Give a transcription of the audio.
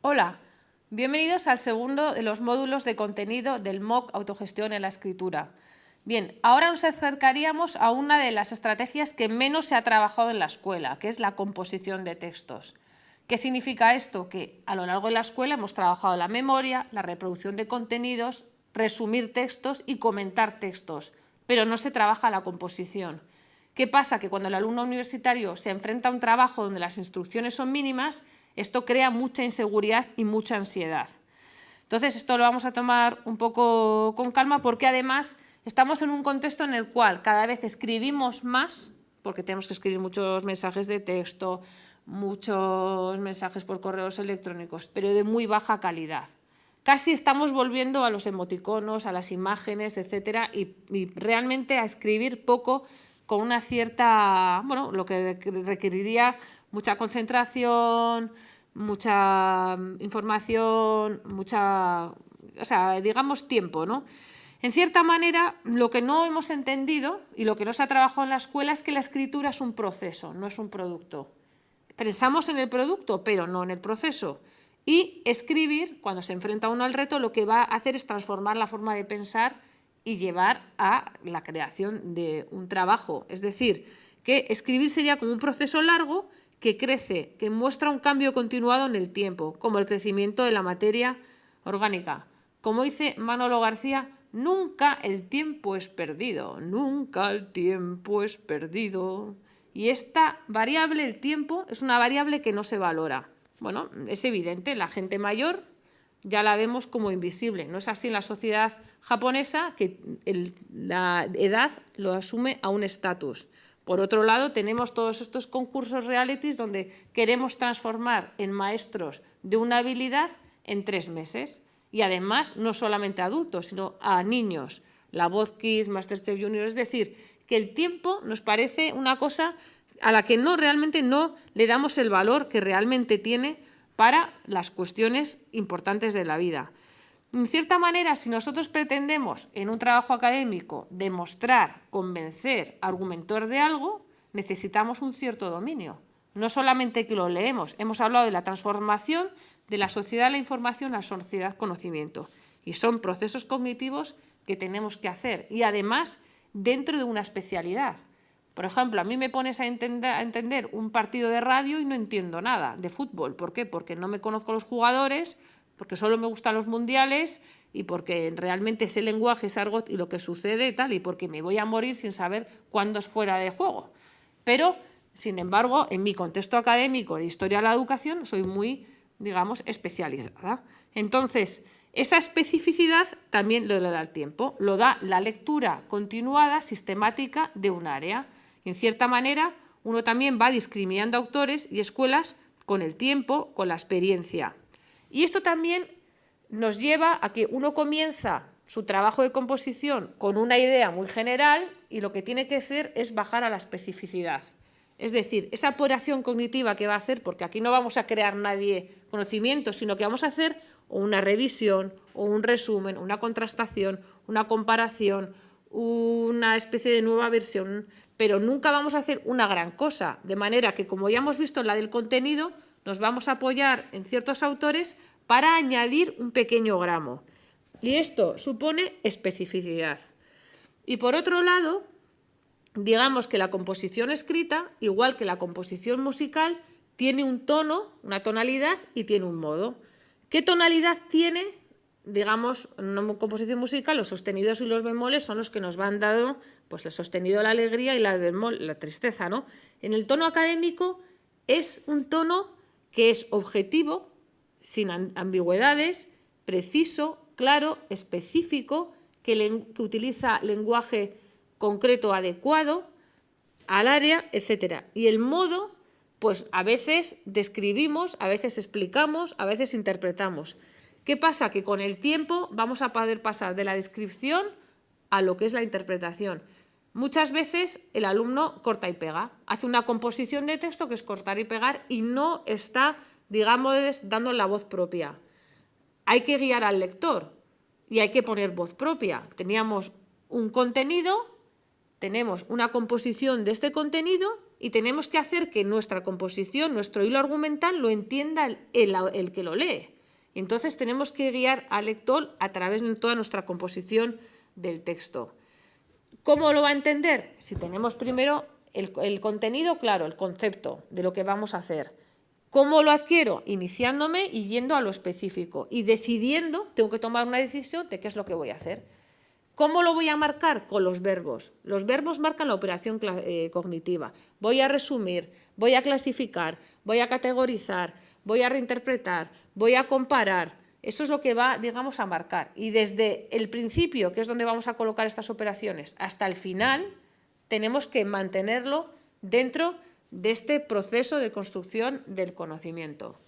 Hola, bienvenidos al segundo de los módulos de contenido del MOOC Autogestión en la Escritura. Bien, ahora nos acercaríamos a una de las estrategias que menos se ha trabajado en la escuela, que es la composición de textos. ¿Qué significa esto? Que a lo largo de la escuela hemos trabajado la memoria, la reproducción de contenidos, resumir textos y comentar textos, pero no se trabaja la composición. ¿Qué pasa? Que cuando el alumno universitario se enfrenta a un trabajo donde las instrucciones son mínimas, esto crea mucha inseguridad y mucha ansiedad. Entonces, esto lo vamos a tomar un poco con calma porque además estamos en un contexto en el cual cada vez escribimos más, porque tenemos que escribir muchos mensajes de texto, muchos mensajes por correos electrónicos, pero de muy baja calidad. Casi estamos volviendo a los emoticonos, a las imágenes, etcétera, y realmente a escribir poco con una cierta, bueno, lo que requeriría mucha concentración, mucha información, digamos tiempo, ¿no? En cierta manera, lo que no hemos entendido y lo que no se ha trabajado en la escuela es que la escritura es un proceso, no es un producto. Pensamos en el producto, pero no en el proceso. Y escribir, cuando se enfrenta uno al reto, lo que va a hacer es transformar la forma de pensar y llevar a la creación de un trabajo. Es decir, que escribir sería como un proceso largo que crece, que muestra un cambio continuado en el tiempo, como el crecimiento de la materia orgánica. Como dice Manolo García, nunca el tiempo es perdido, nunca el tiempo es perdido. Y esta variable, el tiempo, es una variable que no se valora. Bueno, es evidente, la gente mayor ya la vemos como invisible. No es así en la sociedad japonesa, que la edad lo asume a un estatus. Por otro lado, tenemos todos estos concursos realities donde queremos transformar en maestros de una habilidad en 3 meses. Y además, no solamente a adultos, sino a niños. La Voz Kids, MasterChef Junior, es decir, que el tiempo nos parece una cosa a la que realmente no le damos el valor que realmente tiene para las cuestiones importantes de la vida. En cierta manera, si nosotros pretendemos en un trabajo académico demostrar, convencer, argumentar de algo, necesitamos un cierto dominio. No solamente que lo leemos, hemos hablado de la transformación de la sociedad de la información a la sociedad conocimiento. Y son procesos cognitivos que tenemos que hacer y además dentro de una especialidad. Por ejemplo, a mí me pones a entender un partido de radio y no entiendo nada de fútbol. ¿Por qué? Porque no me conozco los jugadores, porque solo me gustan los mundiales y porque realmente ese lenguaje es argot y lo que sucede y tal, y porque me voy a morir sin saber cuándo es fuera de juego. Pero, sin embargo, en mi contexto académico de historia de la educación soy muy, digamos, especializada. Entonces, esa especificidad también lo da el tiempo, lo da la lectura continuada, sistemática de un área. En cierta manera, uno también va discriminando autores y escuelas con el tiempo, con la experiencia. Y esto también nos lleva a que uno comienza su trabajo de composición con una idea muy general y lo que tiene que hacer es bajar a la especificidad. Es decir, esa operación cognitiva que va a hacer, porque aquí no vamos a crear nadie conocimiento, sino que vamos a hacer una revisión o un resumen, una contrastación, una comparación, una especie de nueva versión, pero nunca vamos a hacer una gran cosa. De manera que, como ya hemos visto en la del contenido, nos vamos a apoyar en ciertos autores para añadir un pequeño gramo. Y esto supone especificidad. Y por otro lado, digamos que la composición escrita, igual que la composición musical, tiene un tono, una tonalidad y tiene un modo. ¿Qué tonalidad tiene? Digamos, en una composición musical, los sostenidos y los bemoles son los que nos van dando pues, el sostenido, la alegría y la bemol, la tristeza, ¿no? En el tono académico es un tono que es objetivo, sin ambigüedades, preciso, claro, específico, que utiliza lenguaje concreto adecuado al área, etc. Y el modo, pues a veces describimos, a veces explicamos, a veces interpretamos. ¿Qué pasa? Que con el tiempo vamos a poder pasar de la descripción a lo que es la interpretación. Muchas veces el alumno corta y pega, hace una composición de texto que es cortar y pegar y no está, digamos, dando la voz propia. Hay que guiar al lector y hay que poner voz propia. Teníamos un contenido, tenemos una composición de este contenido y tenemos que hacer que nuestra composición, nuestro hilo argumental, lo entienda el que lo lee. Y entonces tenemos que guiar al lector a través de toda nuestra composición del texto. ¿Cómo lo va a entender? Si tenemos primero el contenido claro, el concepto de lo que vamos a hacer. ¿Cómo lo adquiero? Iniciándome y yendo a lo específico y decidiendo, tengo que tomar una decisión de qué es lo que voy a hacer. ¿Cómo lo voy a marcar? Con los verbos. Los verbos marcan la operación cognitiva. Voy a resumir, voy a clasificar, voy a categorizar, voy a reinterpretar, voy a comparar. Eso es lo que va, digamos, a marcar. Y desde el principio, que es donde vamos a colocar estas operaciones, hasta el final, tenemos que mantenerlo dentro de este proceso de construcción del conocimiento.